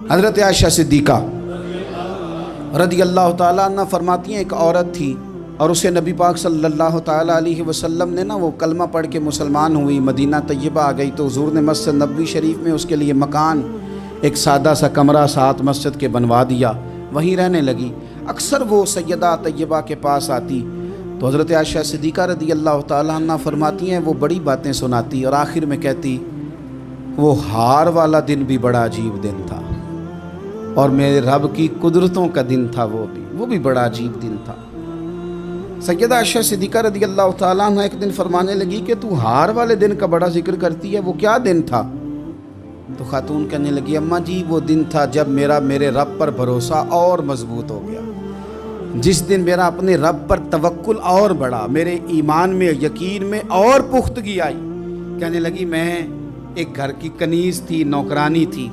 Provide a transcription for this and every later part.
حضرت عائشہ صدیقہ رضی اللہ تعالیٰ عنہ فرماتی ہیں ایک عورت تھی اور اسے نبی پاک صلی اللہ تعالیٰ علیہ وسلم نے وہ کلمہ پڑھ کے مسلمان ہوئی، مدینہ طیبہ آ گئی تو حضور نے مسجد نبوی شریف میں اس کے لیے مکان، ایک سادہ سا کمرہ ساتھ مسجد کے بنوا دیا، وہیں رہنے لگی۔ اکثر وہ سیدہ طیبہ کے پاس آتی تو حضرت عائشہ صدیقہ رضی اللہ تعالیٰ عنہ فرماتی ہیں وہ بڑی باتیں سناتی اور آخر میں کہتی وہ ہار والا دن بھی بڑا عجیب دن تھا اور میرے رب کی قدرتوں کا دن تھا، وہ بھی بڑا عجیب دن تھا۔ سیدہ عائشہ صدیقہ رضی اللہ تعالیٰ عنہ ایک دن فرمانے لگی کہ تو ہار والے دن کا بڑا ذکر کرتی ہے، وہ کیا دن تھا؟ تو خاتون کہنے لگی اماں جی وہ دن تھا جب میرے رب پر بھروسہ اور مضبوط ہو گیا، جس دن میرا اپنے رب پر توکل اور بڑھا، میرے ایمان میں یقین میں اور پختگی آئی۔ کہنے لگی میں ایک گھر کی کنیز تھی، نوکرانی تھی،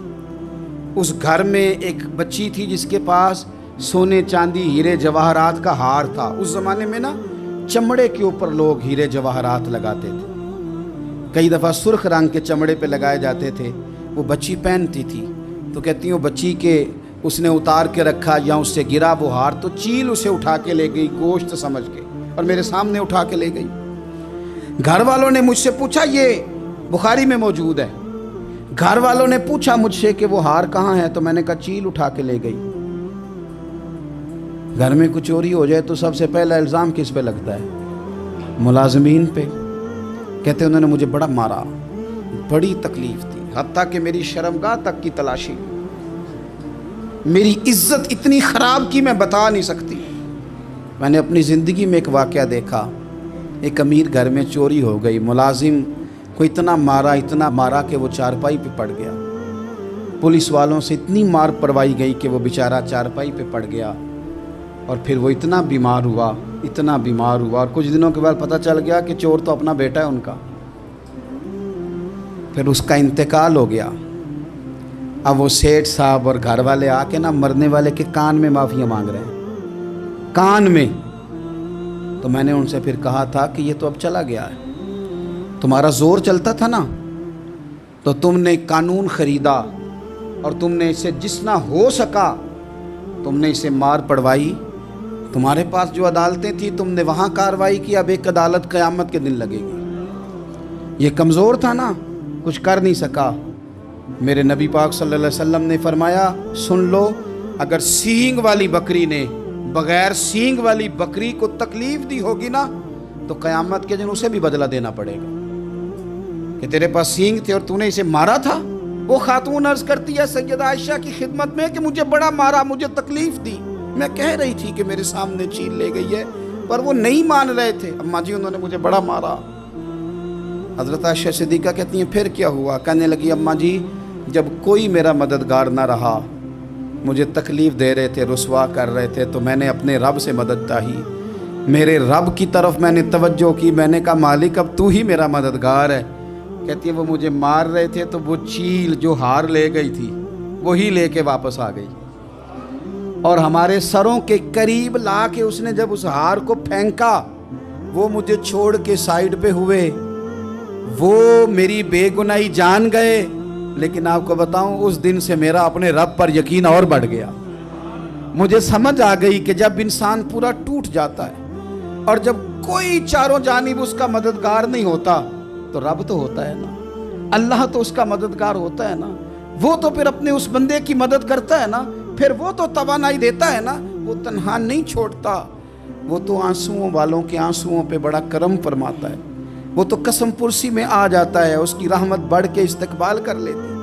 اس گھر میں ایک بچی تھی جس کے پاس سونے چاندی ہیرے جواہرات کا ہار تھا۔ اس زمانے میں چمڑے کے اوپر لوگ ہیرے جواہرات لگاتے تھے، کئی دفعہ سرخ رنگ کے چمڑے پہ لگائے جاتے تھے، وہ بچی پہنتی تھی تو کہتی ہوں بچی کے اس نے اتار کے رکھا یا اس سے گرا وہ ہار تو چیل اسے اٹھا کے لے گئی گوشت سمجھ کے اور میرے سامنے اٹھا کے لے گئی۔ گھر والوں نے مجھ سے پوچھا، یہ بخاری میں موجود ہے، گھر والوں نے پوچھا مجھ سے کہ وہ ہار کہاں ہے تو میں نے کہا چیل اٹھا کے لے گئی۔ گھر میں کچھ چوری ہو جائے تو سب سے پہلا الزام کس پہ لگتا ہے؟ ملازمین پہ۔ کہتے انہوں نے مجھے بڑا مارا، بڑی تکلیف تھی، حتیٰ کہ میری شرمگاہ تک کی تلاشی، میری عزت اتنی خراب کی میں بتا نہیں سکتی۔ میں نے اپنی زندگی میں ایک واقعہ دیکھا، ایک امیر گھر میں چوری ہو گئی، ملازم کو اتنا مارا کہ وہ چارپائی پہ پڑ گیا، پولیس والوں سے اتنی مار پروائی گئی کہ وہ بیچارہ چارپائی پہ پڑ گیا اور پھر وہ اتنا بیمار ہوا اور کچھ دنوں کے بعد پتہ چل گیا کہ چور تو اپنا بیٹا ہے ان کا، پھر اس کا انتقال ہو گیا۔ اب وہ سیٹھ صاحب اور گھر والے آ کے مرنے والے کے کان میں معافیاں مانگ رہے ہیں، کان میں۔ تو میں نے ان سے پھر کہا تھا کہ یہ تو اب چلا گیا ہے، تمہارا زور چلتا تھا نا تو تم نے قانون خریدا اور تم نے اسے جتنا ہو سکا تم نے اسے مار پڑوائی، تمہارے پاس جو عدالتیں تھیں تم نے وہاں کارروائی کی، اب ایک عدالت قیامت کے دن لگے گی۔ یہ کمزور تھا نا، کچھ کر نہیں سکا۔ میرے نبی پاک صلی اللہ علیہ وسلم نے فرمایا سن لو، اگر سینگ والی بکری نے بغیر سینگ والی بکری کو تکلیف دی ہوگی نا تو قیامت کے دن اسے بھی بدلہ دینا پڑے گا کہ تیرے پاس سینگ تھے اور تو نے اسے مارا تھا۔ وہ خاتون عرض کرتی ہے سیدہ عائشہ کی خدمت میں کہ مجھے بڑا مارا، مجھے تکلیف دی، میں کہہ رہی تھی کہ میرے سامنے چیل لے گئی ہے پر وہ نہیں مان رہے تھے، اماں جی انہوں نے مجھے بڑا مارا۔ حضرت عائشہ صدیقہ کہتی ہیں پھر کیا ہوا؟ کہنے لگی اماں جی جب کوئی میرا مددگار نہ رہا، مجھے تکلیف دے رہے تھے، رسوا کر رہے تھے، تو میں نے اپنے رب سے مدد چاہی، میرے رب کی طرف میں نے توجہ کی، میں نے کہا مالک اب تو ہی میرا مددگار ہے۔ کہتی ہے وہ مجھے مار رہے تھے تو وہ چیل جو ہار لے گئی تھی وہی لے کے واپس آ گئی اور ہمارے سروں کے قریب لا کے اس نے جب اس ہار کو پھینکا وہ مجھے چھوڑ کے سائیڈ پہ ہوئے، وہ میری بے گناہی جان گئے، لیکن آپ کو بتاؤں اس دن سے میرا اپنے رب پر یقین اور بڑھ گیا۔ مجھے سمجھ آ گئی کہ جب انسان پورا ٹوٹ جاتا ہے اور جب کوئی چاروں جانب اس کا مددگار نہیں ہوتا تو رب تو ہوتا ہے نا، اللہ تو اس کا مددگار ہوتا ہے نا، وہ تو پھر اپنے اس بندے کی مدد کرتا ہے نا، پھر وہ تو توانائی دیتا ہے نا، وہ تنہا نہیں چھوڑتا، وہ تو آنسوؤں والوں کے آنسوؤں پہ بڑا کرم فرماتا ہے، وہ تو قسم پرسی میں آ جاتا ہے، اس کی رحمت بڑھ کے استقبال کر لیتی ہے۔